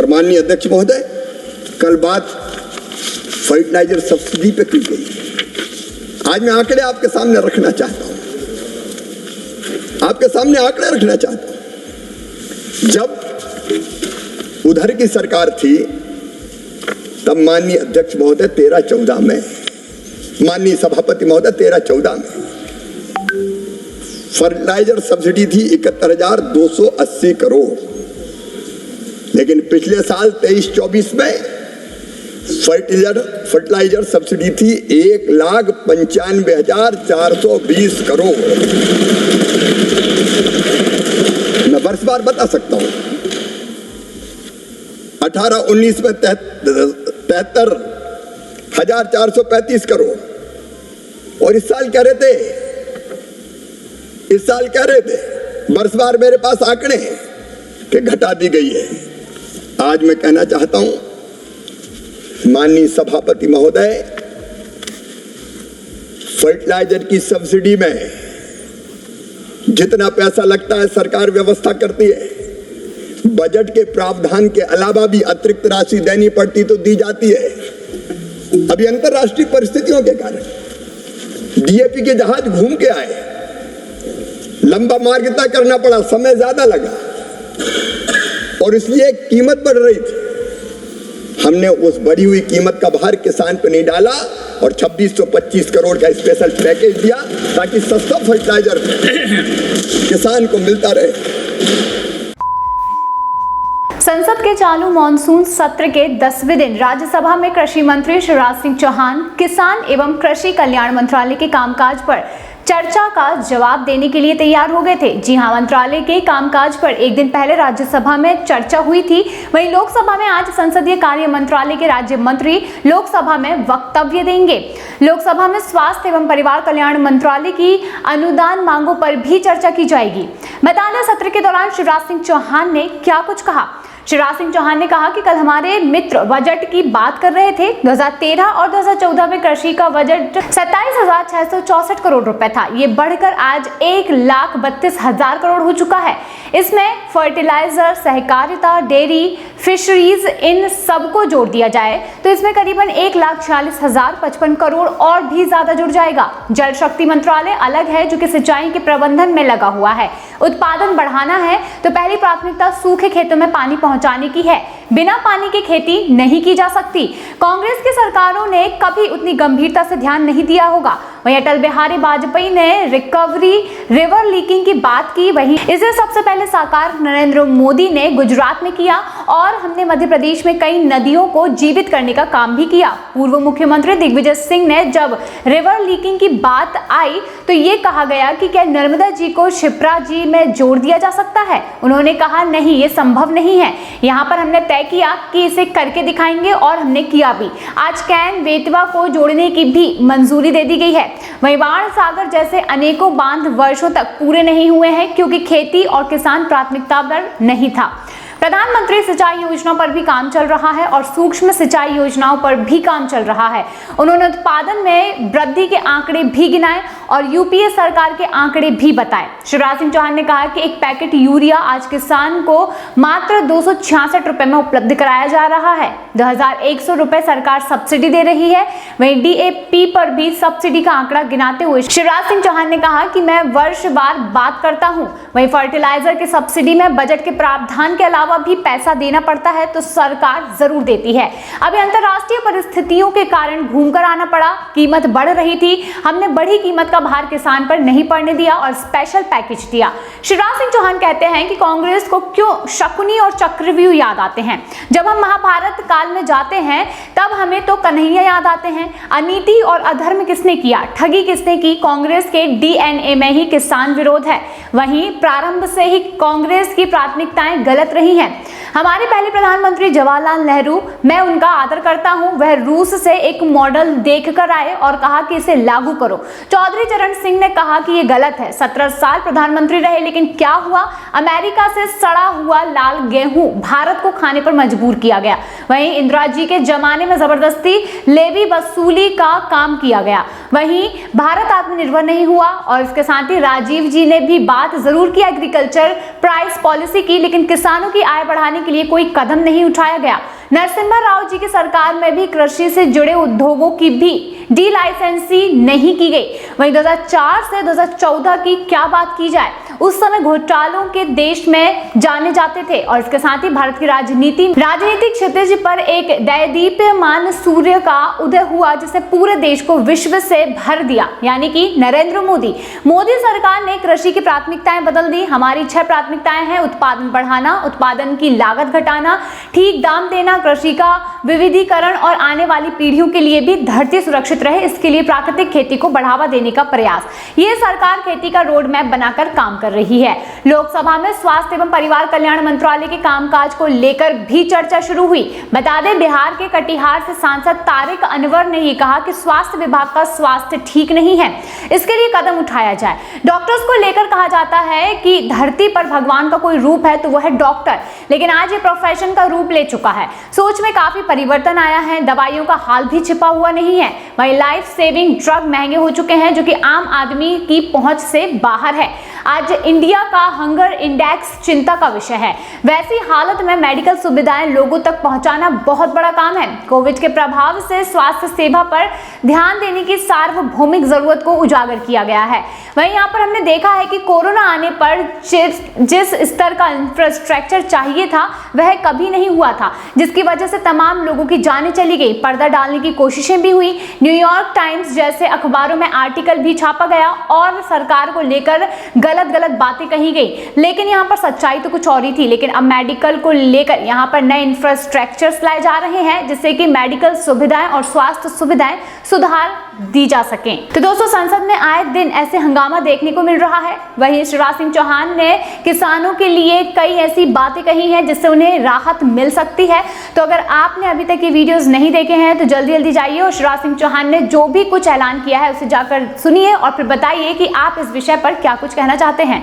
और माननीय अध्यक्ष महोदय, कल बात फर्टिलाइजर सब्सिडी पे की गई। आज मैं आंकड़े आपके सामने रखना चाहता हूं, आपके सामने आंकड़े रखना चाहता हूं। जब उधर की सरकार थी तब माननीय अध्यक्ष महोदय 13-14 में, माननीय सभापति महोदय 13-14 में फर्टिलाइजर सब्सिडी थी 71,280 करोड़। लेकिन पिछले साल 23-24 में फर्टिलाइजर सब्सिडी थी 1,95,420 करोड़। मैं वर्षवार बता सकता हूं। 18-19 में 73,435 करोड़। और इस साल कह रहे थे वर्षवार मेरे पास आंकड़े हैं कि घटा दी गई है। आज मैं कहना चाहता हूं माननीय सभापति महोदय, फर्टिलाइजर की सब्सिडी में जितना पैसा लगता है सरकार व्यवस्था करती है। बजट के प्रावधान के अलावा भी अतिरिक्त राशि देनी पड़ती तो दी जाती है। अभी अंतरराष्ट्रीय परिस्थितियों के कारण डीएपी के जहाज घूम के आए, लंबा मार्ग तय करना पड़ा, समय ज्यादा लगा और इसलिए कीमत बढ़ रही थी। हमने उस बढ़ी हुई कीमत का भार किसान पर नहीं डाला और 2625 करोड़ का स्पेशल पैकेज दिया ताकि सस्ता फर्टिलाइजर किसान को मिलता रहे। संसद के चालू मॉनसून सत्र के 10वें दिन राज्यसभा में कृषि मंत्री शिवराज सिंह चौहान किसान एवं कृषि कल्याण मंत्रालय के कामकाज पर चर्चा का जवाब देने के लिए तैयार हो गए थे। जी हां, मंत्रालय के कामकाज पर एक दिन पहले राज्यसभा में चर्चा हुई थी। वहीं लोकसभा में आज संसदीय कार्य मंत्रालय के राज्य मंत्री लोकसभा में वक्तव्य देंगे। लोकसभा में स्वास्थ्य एवं परिवार कल्याण मंत्रालय की अनुदान मांगों पर भी चर्चा की जाएगी। मैदानी सत्र के दौरान शिवराज सिंह चौहान ने क्या कुछ कहा। शिवराज सिंह चौहान ने कहा कि कल हमारे मित्र बजट की बात कर रहे थे। 2013 और 2014 में कृषि का बजट 27,664 करोड़ रुपए था। ये बढ़कर आज 1,32,000 करोड़ हो चुका है। इसमें फर्टिलाइजर, सहकारिता, डेयरी, फिशरीज, इन सबको जोड़ दिया जाए तो इसमें करीबन 1,46,055 करोड़ और भी ज्यादा जुड़ जाएगा। जल शक्ति मंत्रालय अलग है जो कि सिंचाई के प्रबंधन में लगा हुआ है। उत्पादन बढ़ाना है तो पहली प्राथमिकता सूखे खेतों में पानी पहुंचाने की है। बिना पानी की खेती नहीं की जा सकती। कांग्रेस की सरकारों ने कभी उतनी गंभीरता से ध्यान नहीं दिया होगा। वहीं अटल बिहारी वाजपेयी ने रिकवरी रिवर लीकिंग की बात की, वहीं इसे सबसे पहले साकार नरेंद्र मोदी ने गुजरात में किया और हमने मध्य प्रदेश में कई नदियों को जीवित करने का काम भी किया। पूर्व मुख्यमंत्री दिग्विजय सिंह ने जब रिवर लीकिंग की बात आई तो ये कहा गया कि क्या नर्मदा जी को शिप्रा जी में जोड़ दिया जा सकता है। उन्होंने कहा नहीं, ये संभव नहीं है। यहाँ पर हमने तय किया कि इसे करके दिखाएंगे और हमने किया भी। आज कैन बेतवा को जोड़ने की भी मंजूरी दे दी गई है। वहीं बाण सागर जैसे अनेकों बांध वर्षों तक पूरे नहीं हुए हैं क्योंकि खेती और किसान प्राथमिकता पर नहीं था। प्रधानमंत्री सिंचाई योजना पर भी काम चल रहा है और सूक्ष्म सिंचाई योजनाओं पर भी काम चल रहा है। उन्होंने उत्पादन में वृद्धि के आंकड़े भी गिनाए और यूपीए सरकार के आंकड़े भी बताए। शिवराज सिंह चौहान ने कहा कि एक पैकेट यूरिया आज किसान को मात्र 266 रुपए में उपलब्ध कराया जा रहा है। 2,100 रुपए सरकार सब्सिडी दे रही है। वहीं डीएपी पर भी सब्सिडी का आंकड़ा गिनाते हुए शिवराज सिंह चौहान ने कहा कि मैं वर्षवार बात करता हूं। वहीं फर्टिलाइजर की सब्सिडी में बजट के प्रावधान के अलावा भी पैसा देना पड़ता है तो सरकार जरूर देती है। अभी अंतरराष्ट्रीय परिस्थितियों के कारण घूमकर आना पड़ा, कीमत बढ़ रही थी। हमने बढ़ी कीमत का भार किसान पर नहीं पड़ने दिया और स्पेशल पैकेज दिया। शिवराज सिंह चौहान कहते हैं कि कांग्रेस को क्यों शकुनी और चक्रव्यूह याद आते हैं। जब हम महाभारत काल में जाते हैं तब हमें तो कन्हैया याद आते हैं। अनीति और अधर्म किसने किया, ठगी किसने की। कांग्रेस के डीएनए में ही किसान विरोध है। वहीं प्रारंभ से ही कांग्रेस की प्राथमिकताएं गलत रही हैं। हमारे पहले प्रधानमंत्री जवाहरलाल नेहरू, मैं उनका आदर करता हूं, वह रूस से एक मॉडल देखकर आए और कहा कि इसे लागू करो। चौधरी चरण सिंह ने कहा कि यह गलत है। 17 साल प्रधानमंत्री रहे लेकिन क्या हुआ, अमेरिका से सड़ा हुआ लाल गेहूं भारत को खाने पर मजबूर किया गया। वहीं इंदिरा जी के जमाने में जबरदस्ती लेवी वसूली का काम किया गया। वहीं भारत आत्मनिर्भर नहीं हुआ और इसके साथ ही राजीव जी ने भी बात जरूर की एग्रीकल्चर प्राइस पॉलिसी की, लेकिन किसानों की आय बढ़ाने के लिए कोई कदम नहीं उठाया गया। नरसिम्हा राव जी की सरकार में भी कृषि से जुड़े उद्योगों की भी डी लाइसेंसी नहीं की गई। वहीं 2004 से 2014 की क्या बात की जाए, उस समय घोटालों के देश में जाने जाते थे और इसके साथ ही भारत की राजनीतिक क्षितिज पर एक दैदीप्यमान सूर्य का उदय हुआ जिसे पूरे देश को विश्व से भर दिया, यानी कि नरेंद्र मोदी सरकार ने कृषि की प्राथमिकताएं बदल दी। हमारी 6 प्राथमिकताएं हैं: उत्पादन बढ़ाना, उत्पादन की लागत घटाना, ठीक दाम देना, कृषि का विविधीकरण और आने वाली पीढ़ियों के लिए भी धरती सुरक्षित रहे, इसके लिए प्राकृतिक खेती को बढ़ावा देने का प्रयास। ये सरकार खेती का रोड मैप बनाकर काम कर रही है। लोकसभा में स्वास्थ्य एवं परिवार कल्याण मंत्रालय के कामकाज को लेकर भी चर्चा शुरू हुई। बता दें, बिहार के कटिहार से सांसद तारिक अनवर ने ये कहा कि स्वास्थ्य विभाग का स्वास्थ्य ठीक नहीं है, इसके लिए कदम उठाया जाए। डॉक्टर्स को लेकर कहा जाता है कि धरती पर भगवान का कोई रूप है तो वह है डॉक्टर, लेकिन आज ये प्रोफेशन का रूप ले चुका है। सोच में काफी परिवर्तन आया है, दवाइयों का हाल भी छिपा हुआ नहीं है। वहीं लाइफ सेविंग ड्रग महंगे हो चुके हैं जो कि आम आदमी की पहुंच से बाहर है। आज इंडिया का हंगर इंडेक्स चिंता का विषय है। वैसी हालत में मेडिकल सुविधाएं लोगों तक पहुंचाना बहुत बड़ा काम है। कोविड के प्रभाव से स्वास्थ्य सेवा पर ध्यान देने की सार्वभौमिक जरूरत को उजागर किया गया है। वहीं यहाँ पर हमने देखा है कि कोरोना आने पर जिस स्तर का इंफ्रास्ट्रक्चर चाहिए था वह कभी नहीं हुआ था, जिसकी वजह से तमाम लोगों की जानें चली गई। पर्दा डालने की कोशिशें भी हुई, न्यूयॉर्क टाइम्स जैसे अखबारों में आर्टिकल भी छापा गया और सरकार को लेकर गलत बातें कही गई, लेकिन यहाँ पर सच्चाई तो कुछ और ही थी। लेकिन अब मेडिकल को लेकर यहाँ पर नए इंफ्रास्ट्रक्चर्स लाए जा रहे हैं जिससे कि मेडिकल सुविधाएं और स्वास्थ्य सुविधाएं सुधार दी जा सकें। तो दोस्तों, संसद में आए दिन ऐसे हंगामा देखने को मिल रहा है। वहीं शिवराज सिंह चौहान ने किसानों के लिए कई ऐसी बातें कही हैं जिससे उन्हें राहत मिल सकती है। तो अगर आपने अभी तक ये वीडियोस नहीं देखे हैं तो जल्दी जाइए और शिवराज सिंह चौहान ने जो भी कुछ ऐलान किया है उसे जाकर सुनिए और फिर बताइए कि आप इस विषय पर क्या कुछ कहना चाहते हैं।